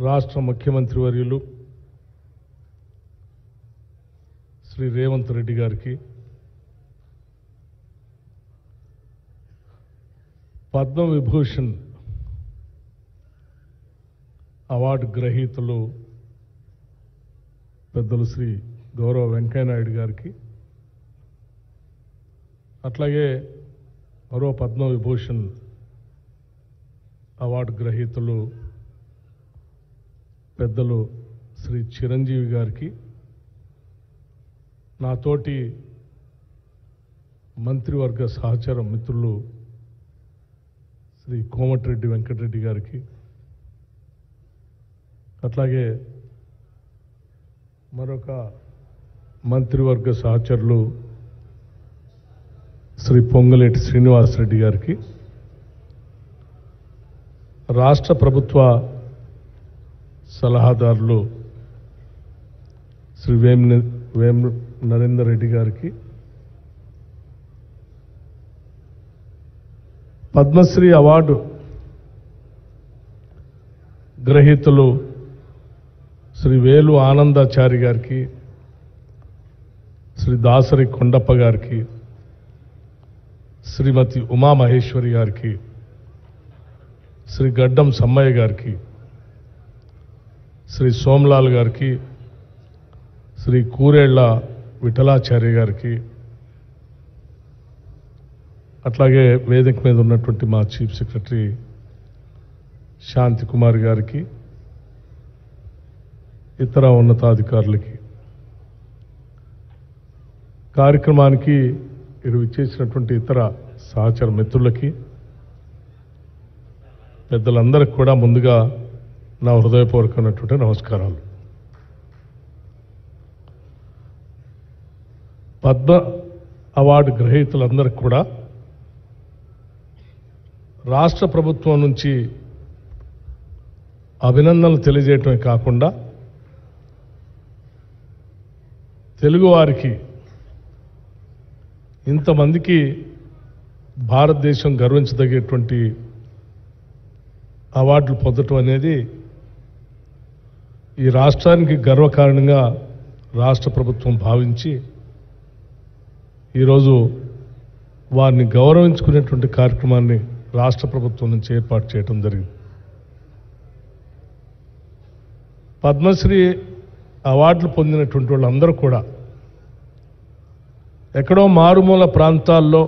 రాష్ట్ర ముఖ్యమంత్రి వర్యులు శ్రీ రేవంత్ రెడ్డి గారికి పద్మ విభూషణ్ అవార్డు గ్రహీతలు పెద్దలు శ్రీ గౌరవ వెంకయ్య నాయుడు గారికి అట్లాగే మరో పద్మ విభూషణ్ అవార్డు గ్రహీతలు పెద్దలు శ్రీ చిరంజీవి గారికి నాతోటి మంత్రివర్గ సహచర మిత్రులు శ్రీ కోమటిరెడ్డి వెంకటరెడ్డి గారికి అట్లాగే మరొక మంత్రివర్గ సహచరులు శ్రీ పొంగులేటి శ్రీనివాసరెడ్డి గారికి రాష్ట్ర ప్రభుత్వ సలహాదారులు శ్రీ వేం నరేందర్ రెడ్డి గారికి పద్మశ్రీ అవార్డు గ్రహీతలు శ్రీ వేలు ఆనందాచారి గారికి శ్రీ దాసరి కొండప్ప గారికి శ్రీమతి ఉమామహేశ్వరి గారికి శ్రీ గడ్డం సమ్మయ్య గారికి శ్రీ సోమలాల్ గారికి శ్రీ కూరేళ్ల విఠలాచార్య గారికి అట్లాగే వేదిక మీద ఉన్నటువంటి మా చీఫ్ సెక్రటరీ శాంతి కుమార్ గారికి ఇతర ఉన్నతాధికారులకి కార్యక్రమానికి ఇచ్చేసినటువంటి ఇతర సహచర మిత్రులకి పెద్దలందరికీ కూడా ముందుగా నా హృదయపూర్వకమైనటువంటి నమస్కారాలు. పద్మ అవార్డు గ్రహీతలందరికీ కూడా రాష్ట్ర ప్రభుత్వం నుంచి అభినందనలు తెలియజేయటమే కాకుండా తెలుగువారికి ఇంతమందికి భారతదేశం గర్వించదగేటువంటి అవార్డులు పొందటం అనేది ఈ రాష్ట్రానికి గర్వకారణంగా రాష్ట్ర ప్రభుత్వం భావించి ఈరోజు వారిని గౌరవించుకునేటువంటి కార్యక్రమాన్ని రాష్ట్ర ప్రభుత్వం నుంచి ఏర్పాటు చేయడం జరిగింది. పద్మశ్రీ అవార్డులు పొందినటువంటి వాళ్ళందరూ కూడా ఎక్కడో మారుమూల ప్రాంతాల్లో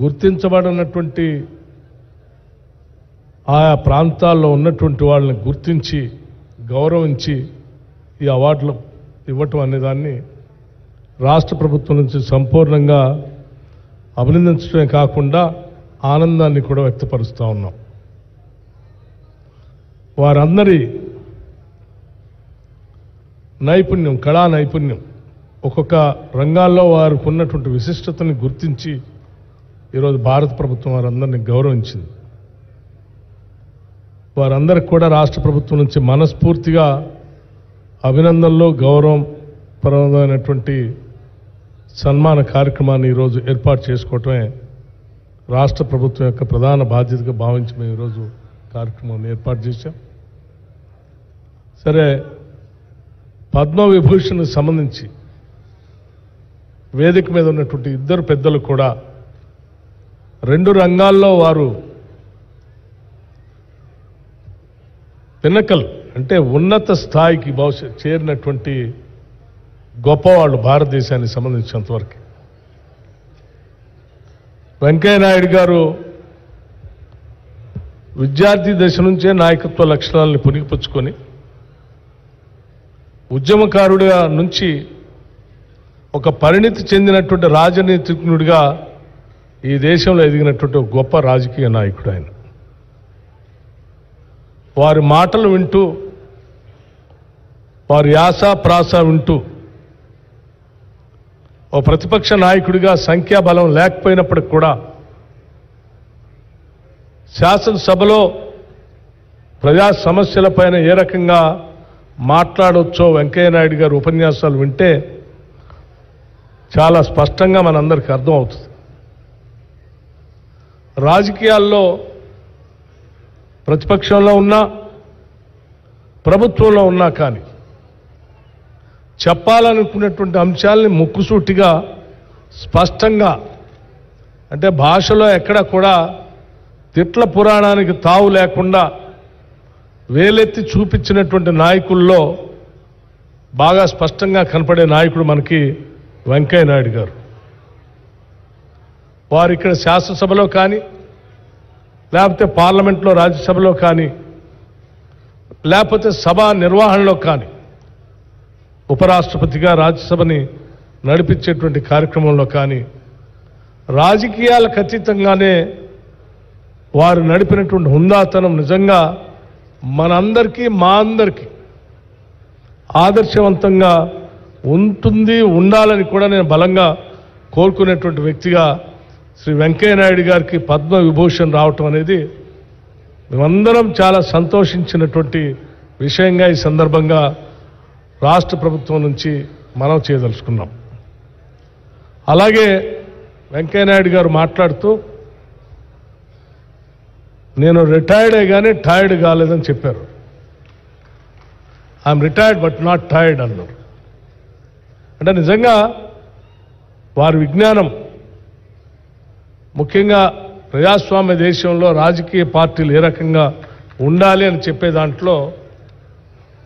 గుర్తించబడినటువంటి ఆయా ప్రాంతాల్లో ఉన్నటువంటి వాళ్ళని గుర్తించి గౌరవించి ఈ అవార్డులు ఇవ్వటం అనేదాన్ని రాష్ట్ర ప్రభుత్వం నుంచి సంపూర్ణంగా అభినందించడమే కాకుండా ఆనందాన్ని కూడా వ్యక్తపరుస్తూ ఉన్నాం. వారందరి నైపుణ్యం, కళా నైపుణ్యం, ఒక్కొక్క రంగాల్లో వారికి ఉన్నటువంటి విశిష్టతని గుర్తించి ఈరోజు భారత ప్రభుత్వం వారందరినీ గౌరవించింది. వారందరికి కూడా రాష్ట్ర ప్రభుత్వం నుంచి మనస్ఫూర్తిగా అభినందనలు, గౌరవపరమైనటువంటి సన్మాన కార్యక్రమాన్ని ఈరోజు ఏర్పాటు చేసుకోవటమే రాష్ట్ర ప్రభుత్వం యొక్క ప్రధాన బాధ్యతగా భావించి మేము ఈరోజు కార్యక్రమాన్ని ఏర్పాటు చేశాం. సరే, పద్మ విభూషణ్కి సంబంధించి వేదిక మీద ఉన్నటువంటి ఇద్దరు పెద్దలు కూడా రెండు రంగాల్లో వారు పిన్నకల్ అంటే ఉన్నత స్థాయికి చేరినటువంటి గొప్పవాళ్ళు భారతదేశానికి సంబంధించినంతవరకు. వెంకయ్య నాయుడు గారు విద్యార్థి దశ నుంచే నాయకత్వ లక్షణాలను పునిగిపుచ్చుకొని ఉద్యమకారుడిగా నుంచి ఒక పరిణితి చెందినటువంటి రాజనీతిజ్ఞుడిగా ఈ దేశంలో ఎదిగినటువంటి ఒక గొప్ప రాజకీయ నాయకుడు ఆయన. వారి మాటలు వింటూ, వారి యాస ప్రాస వింటూ ఓ ప్రతిపక్ష నాయకుడిగా సంఖ్యాబలం లేకపోయినప్పటికి కూడా శాసనసభలో ప్రజా సమస్యలపైన ఏ రకంగా మాట్లాడవచ్చో వెంకయ్య నాయుడు గారు ఉపన్యాసాలు వింటే చాలా స్పష్టంగా మనందరికీ అర్థం అవుతుంది. రాజకీయాల్లో ప్రతిపక్షంలో ఉన్నా ప్రభుత్వంలో ఉన్నా కానీ చెప్పాలనుకున్నటువంటి అంశాలని ముక్కుసూటిగా స్పష్టంగా, అంటే భాషలో ఎక్కడ కూడా తిట్ల పురాణానికి తావు లేకుండా వేలెత్తి చూపించినటువంటి నాయకుల్లో బాగా స్పష్టంగా కనపడే నాయకుడు మనకి వెంకయ్య నాయుడు గారు. వారు ఇక్కడ శాసనసభలో కానీ, లేకపోతే పార్లమెంట్లో రాజ్యసభలో కానీ, లేకపోతే సభా నిర్వహణలో కానీ, ఉపరాష్ట్రపతిగా రాజ్యసభని నడిపించేటువంటి కార్యక్రమంలో కానీ రాజకీయాలకు అతీతంగానే వారు నడిపినటువంటి హుందాతనం నిజంగా మనందరికీ, మా అందరికీ ఆదర్శవంతంగా ఉంటుంది, ఉండాలని కూడా నేను బలంగా కోరుకునేటువంటి వ్యక్తిగా శ్రీ వెంకయ్య నాయుడు గారికి పద్మ విభూషణ్ రావటం అనేది మేమందరం చాలా సంతోషించినటువంటి విషయంగా ఈ సందర్భంగా రాష్ట్ర ప్రభుత్వం నుంచి మనం చేయదలుచుకున్నాం. అలాగే వెంకయ్య నాయుడు గారు మాట్లాడుతూ నేను రిటైర్డే కానీ టైర్డ్ కాలేదని చెప్పారు. I'm retired but not tired అన్నారు. అంటే నిజంగా వారి విజ్ఞానం, ముఖ్యంగా ప్రజాస్వామ్య దేశంలో రాజకీయ పార్టీలు ఏ రకంగా ఉండాలి అని చెప్పే దాంట్లో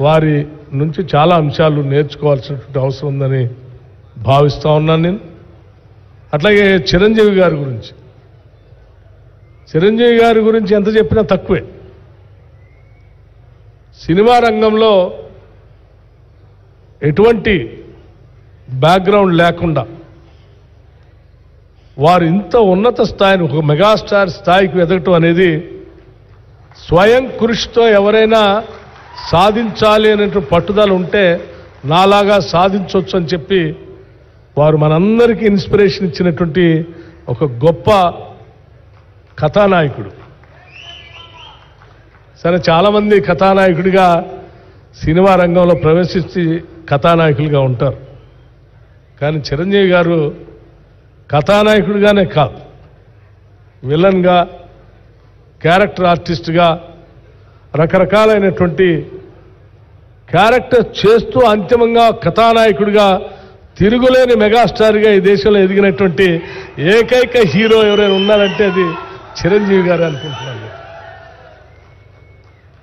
వారి నుంచి చాలా అంశాలు నేర్చుకోవాల్సినటువంటి అవసరం ఉందని భావిస్తూ ఉన్నాను నేను. అట్లాగే చిరంజీవి గారి గురించి ఎంత చెప్పినా తక్కువే. సినిమా రంగంలో ఎటువంటి బ్యాక్గ్రౌండ్ లేకుండా వారు ఇంత ఉన్నత స్థాయిని, ఒక మెగాస్టార్ స్థాయికి ఎదగటం అనేది స్వయం కృషితో ఎవరైనా సాధించాలి అనేటువంటి పట్టుదల ఉంటే నాలాగా సాధించవచ్చు అని చెప్పి వారు మనందరికీ ఇన్స్పిరేషన్ ఇచ్చినటువంటి ఒక గొప్ప కథానాయకుడు. సరే, చాలామంది కథానాయకుడిగా సినిమా రంగంలో ప్రవేశించి కథానాయకులుగా ఉంటారు. కానీ చిరంజీవి గారు కథానాయకుడిగానే కాదు, విలన్గా, క్యారెక్టర్ ఆర్టిస్ట్గా రకరకాలైనటువంటి క్యారెక్టర్ చేస్తూ అంతిమంగా కథానాయకుడిగా తిరుగులేని మెగాస్టార్గా ఈ దేశంలో ఎదిగినటువంటి ఏకైక హీరో ఎవరైనా ఉన్నారంటే అది చిరంజీవి గారు అనుకుంటున్నాను.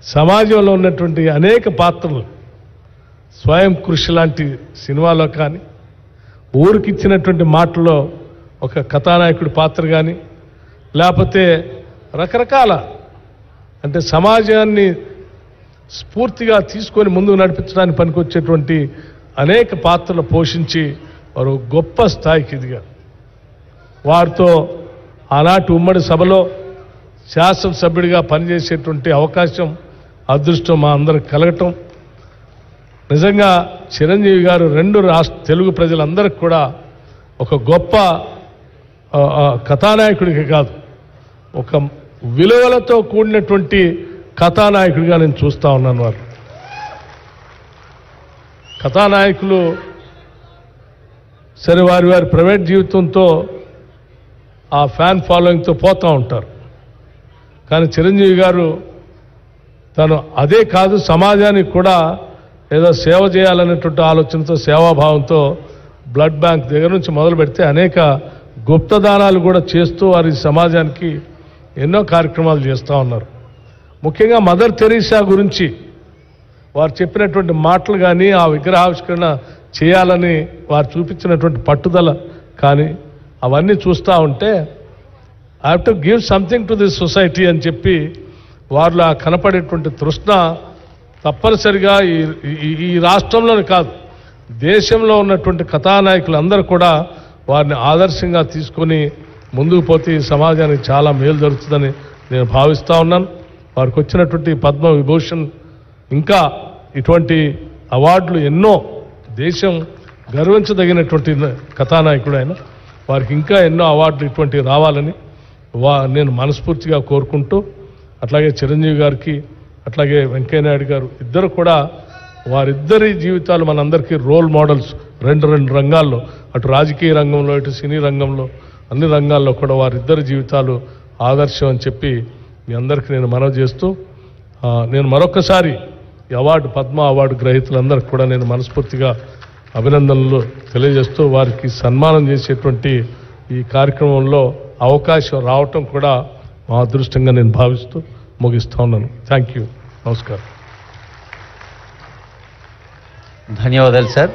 సమాజంలో ఉన్నటువంటి అనేక పాత్రలు, స్వయం కృషి లాంటి సినిమాలో కానీ, ఊరికిచ్చినటువంటి మాటల్లో ఒక కథానాయకుడి పాత్ర కానీ, లేకపోతే రకరకాల, అంటే సమాజాన్ని స్ఫూర్తిగా తీసుకొని ముందుకు నడిపించడానికి పనికొచ్చేటువంటి అనేక పాత్రలు పోషించి వారు గొప్ప స్థాయికి ఎదిగారు. వారితో ఆనాటి ఉమ్మడి సభలో శాసనసభ్యుడిగా పనిచేసేటువంటి అవకాశం, అదృష్టం మా అందరికి కలగటం, నిజంగా చిరంజీవి గారు తెలుగు ప్రజలందరికీ కూడా ఒక గొప్ప కథానాయకుడికి కాదు, ఒక విలువలతో కూడినటువంటి కథానాయకుడిగా నేను చూస్తూ ఉన్నాను. వారు కథానాయకులు సరే వారి ప్రైవేట్ జీవితంతో ఆ ఫ్యాన్ ఫాలోయింగ్తో పోతూ ఉంటారు. కానీ చిరంజీవి గారు తను అదే కాదు, సమాజానికి కూడా ఏదో సేవ చేయాలనేటువంటి ఆలోచనతో, సేవాభావంతో బ్లడ్ బ్యాంక్ దగ్గర నుంచి మొదలు పెడితే అనేక గుప్తదానాలు కూడా చేస్తూ వారి సమాజానికి ఎన్నో కార్యక్రమాలు చేస్తూ ఉన్నారు. ముఖ్యంగా మదర్ తెరీసా గురించి వారు చెప్పినటువంటి మాటలు కానీ, ఆ విగ్రహావిష్కరణ చేయాలని వారు చూపించినటువంటి పట్టుదల కానీ, అవన్నీ చూస్తూ ఉంటే I have to give something to this society అని చెప్పి వారిలో కనపడేటువంటి తృష్ణ తప్పనిసరిగా ఈ రాష్ట్రంలోనే కాదు, దేశంలో ఉన్నటువంటి కథానాయకులందరూ కూడా వారిని ఆదర్శంగా తీసుకొని ముందుకు పోతే ఈ సమాజానికి చాలా మేలు జరుగుతుందని నేను భావిస్తూ ఉన్నాను. వారికి వచ్చినటువంటి పద్మ విభూషణ్, ఇంకా ఇటువంటి అవార్డులు ఎన్నో, దేశం గర్వించదగినటువంటి కథానాయకుడు ఆయన, వారికి ఇంకా ఎన్నో అవార్డులు ఇటువంటివి రావాలని నేను మనస్ఫూర్తిగా కోరుకుంటూ, అట్లాగే చిరంజీవి గారికి, అట్లాగే వెంకయ్య నాయుడు గారు ఇద్దరు కూడా, వారిద్దరి జీవితాలు మనందరికీ రోల్ మోడల్స్. రెండు రంగాల్లో, అటు రాజకీయ రంగంలో, ఇటు సినీ రంగంలో, అన్ని రంగాల్లో కూడా వారిద్దరి జీవితాలు ఆదర్శం అని చెప్పి మీ అందరికీ నేను మనవి చేస్తూ, నేను మరొకసారి ఈ అవార్డు పద్మ అవార్డు గ్రహీతలందరికీ కూడా నేను మనస్ఫూర్తిగా అభినందనలు తెలియజేస్తూ వారికి సన్మానం చేసేటువంటి ఈ కార్యక్రమంలో అవకాశం రావటం కూడా మా అదృష్టంగా నేను భావిస్తూ ముగిస్తా ఉన్నాను. Thank you. నమస్కారం. ధన్యవాదాలు సార్.